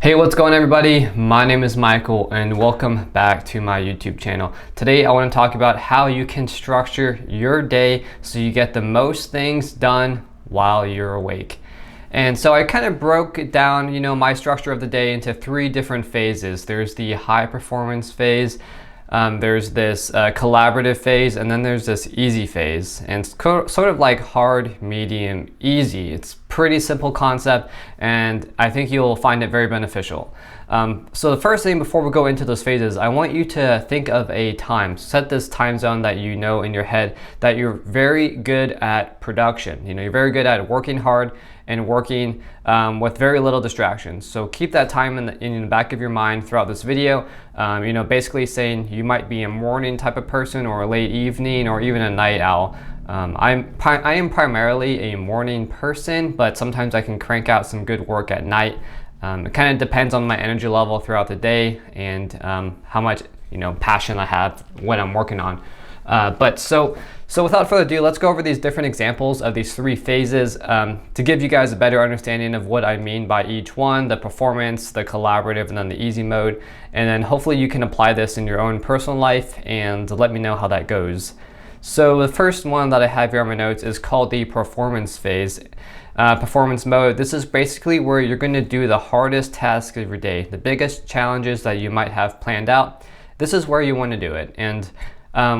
Hey, what's going on, everybody? My name is Michael and welcome back to my YouTube channel. Today I want to talk about how you can structure your day so you get the most things done while you're awake. And so I kind of broke it down, my structure of the day into three different phases. There's the high performance phase, there's this collaborative phase, and then there's this easy phase. And it's sort of like hard, medium, easy. It's pretty simple concept, and I think you'll find it very beneficial. So the first thing before we go into those phases, I want you to think of a time. Set this time zone that you know in your head that you're very good at production. You're very good at working hard and working with very little distractions. So keep that time in the back of your mind throughout this video. Basically saying you might be a morning type of person or a late evening or even a night owl. I am primarily a morning person, but sometimes I can crank out some good work at night. It kind of depends on my energy level throughout the day and how much passion I have when I'm working on. So without further ado, let's go over these different examples of these three phases to give you guys a better understanding of what I mean by each one: the performance, the collaborative, and then the easy mode. And then hopefully you can apply this in your own personal life and let me know how that goes. So the first one that I have here on my notes is called the performance phase. Performance mode. This is basically where you're going to do the hardest tasks of your day, the biggest challenges that you might have planned out. This is where you want to do it. And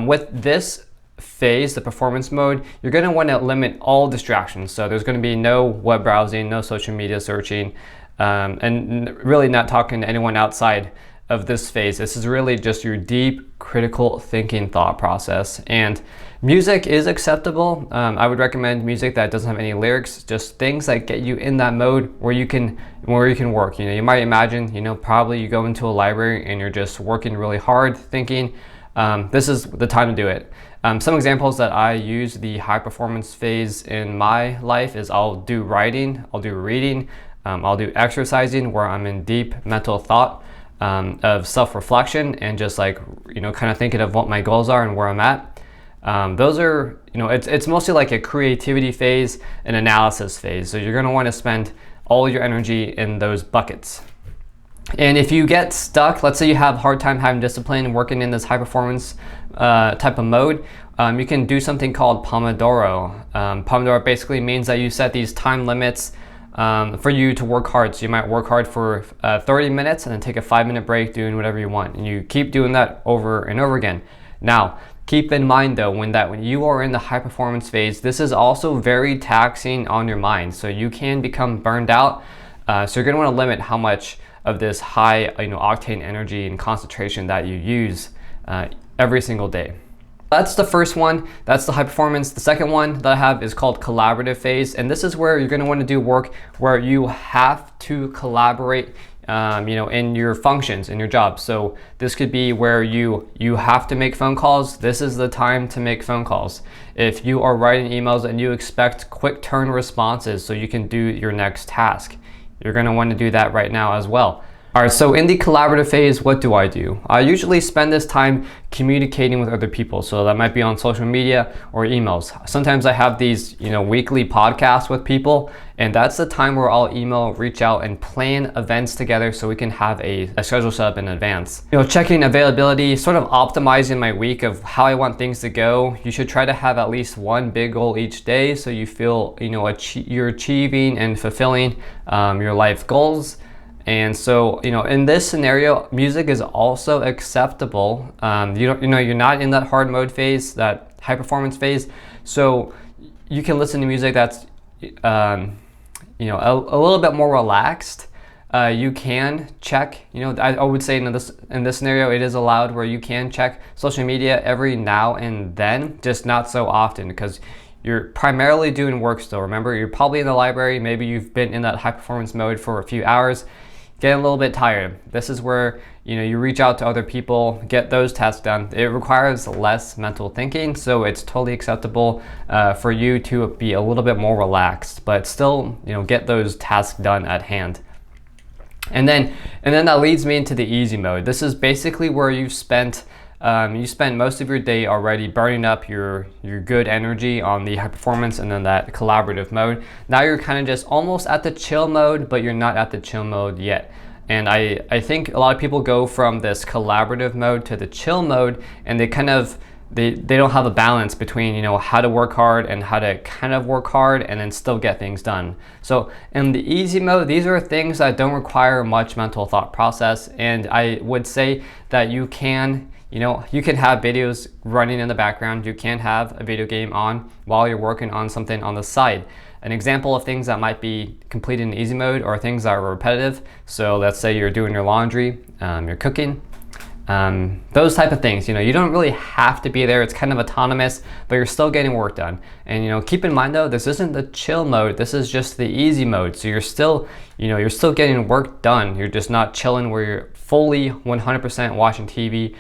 with this phase, the performance mode, you're going to want to limit all distractions. So there's going to be no web browsing, no social media searching, and really not talking to anyone outside of this phase. This is really just your deep critical thinking thought process. And music is acceptable. I would recommend music that doesn't have any lyrics, just things that get you in that mode where you can work. You might imagine, probably you go into a library and you're just working really hard thinking. This is the time to do it. Some examples that I use the high performance phase in my life is I'll do writing, I'll do reading, I'll do exercising where I'm in deep mental thought of self-reflection and just kind of thinking of what my goals are and where I'm at. Those are, it's mostly like a creativity phase and analysis phase. So you're going to want to spend all your energy in those buckets. And if you get stuck, let's say you have a hard time having discipline and working in this high performance type of mode, you can do something called Pomodoro. Pomodoro basically means that you set these time limits for you to work hard. So you might work hard for 30 minutes and then take a 5-minute break doing whatever you want. And you keep doing that over and over again. Now, keep in mind though, when you are in the high performance phase, this is also very taxing on your mind. So you can become burned out. So you're going to want to limit how much of this high octane energy and concentration that you use every single day. That's the first one. That's the high performance. The second one that I have is called collaborative phase. And this is where you're going to want to do work where you have to collaborate in your functions, in your job. So this could be where you have to make phone calls. This is the time to make phone calls. If you are writing emails and you expect quick turn responses so you can do your next task, you're going to want to do that right now as well. All right, so in the collaborative phase, what do? I usually spend this time communicating with other people. So that might be on social media or emails. Sometimes I have these, weekly podcasts with people, and that's the time where I'll email, reach out, and plan events together so we can have a schedule set up in advance. Checking availability, sort of optimizing my week of how I want things to go. You should try to have at least one big goal each day so you feel, you're achieving and fulfilling your life goals. And so, in this scenario, music is also acceptable. You're not in that hard mode phase, that high performance phase. So you can listen to music that's, a little bit more relaxed. You can check, I would say in this scenario, it is allowed where you can check social media every now and then, just not so often because you're primarily doing work still. Remember, you're probably in the library. Maybe you've been in that high performance mode for a few hours. Getting a little bit tired. This is where you reach out to other people, get those tasks done. It requires less mental thinking, so it's totally acceptable for you to be a little bit more relaxed, but still get those tasks done at hand. And then that leads me into the easy mode. This is basically where you spend most of your day already burning up your good energy on the high performance and then that collaborative mode. Now you're kind of just almost at the chill mode, but you're not at the chill mode yet. And I think a lot of people go from this collaborative mode to the chill mode, and they kind of they don't have a balance between, you know, how to work hard and how to kind of work hard and then still get things done. So in the easy mode, these are things that don't require much mental thought process, and I would say that you can, you know, you can have videos running in the background, you can have a video game on while you're working on something on the side. An example of things that might be completed in easy mode are things that are repetitive. So let's say you're doing your laundry, you're cooking, those type of things. You know, you don't really have to be there. It's kind of autonomous, but you're still getting work done. And, you know, keep in mind though, this isn't the chill mode. This is just the easy mode. So you're still, you know, you're still getting work done. You're just not chilling where you're fully 100% watching TV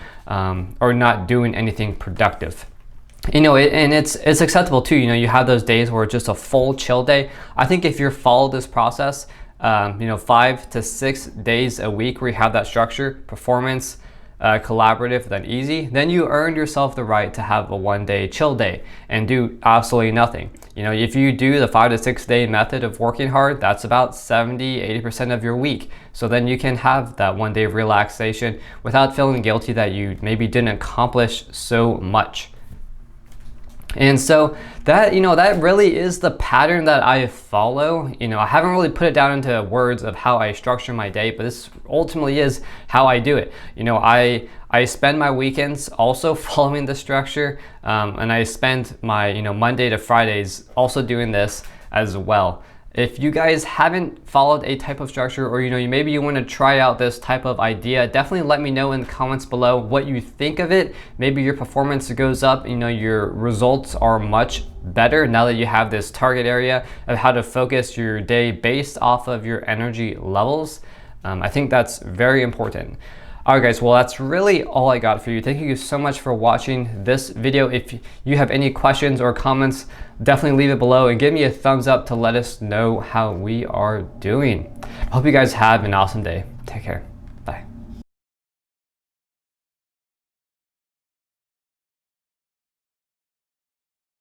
or not doing anything productive. You know, and it's acceptable too. You know, you have those days where it's just a full chill day. I think if you follow this process, you know, 5 to 6 days a week where you have that structure, performance, collaborative, then easy, then you earned yourself the right to have a 1-day chill day and do absolutely nothing. You know, if you do the 5 to 6 day method of working hard, that's about 70-80% of your week. So then you can have that 1 day of relaxation without feeling guilty that you maybe didn't accomplish so much. And so that, you know, that really is the pattern that I follow. You know, I haven't really put it down into words of how I structure my day, but this ultimately is how I do it. You know, I spend my weekends also following the structure, and I spend my, you know, Monday to Fridays also doing this as well. If you guys haven't followed a type of structure, or, you know, maybe you want to try out this type of idea, definitely let me know in the comments below what you think of it. Maybe your performance goes up, you know, your results are much better now that you have this target area of how to focus your day based off of your energy levels. I think that's very important. All right guys, well that's really all I got for you. Thank you so much for watching this video. If you have any questions or comments, definitely leave it below and give me a thumbs up to let us know how we are doing. I hope you guys have an awesome day. Take care. Bye.